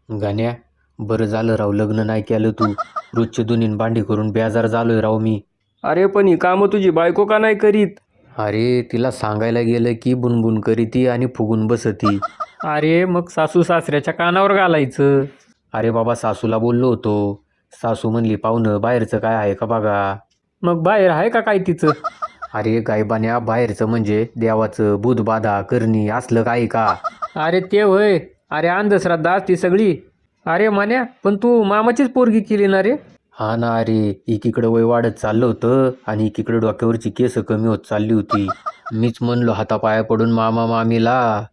गाण्या, बरं झालं राव लग्न नाही केलं तू. रोजचे दोन्ही भांडी करून बेजार झालोय राव मी. अरे पण ही कामं तुझी बायको का नाही करीत? अरे तिला सांगायला गेलं की बुनबुन करीती आणि फुगून बसती. अरे मग सासू सासऱ्याच्या कानावर घालायचं. अरे बाबा सासूला बोललो होतो. सासू म्हणली पाहुणं बाहेरचं काय आहे का बघा. मग बाहेर आहे का काय तिचं? अरे गायबान्या बाहेरचं म्हणजे देवाचं भूत बाधा करणी असलं काय का. अरे ते होय. अरे अंधश्रद्धा असती सगळी. अरे मान्या, पण तू मामाचीच पोरगी केली ना रे? हा ना अरे, एकीकडे वय वाढत चाललं होतं आणि एकीकडे डोक्यावरची केस कमी होत चालली होती. मीच म्हणलो हातापाया पडून मामा मामीला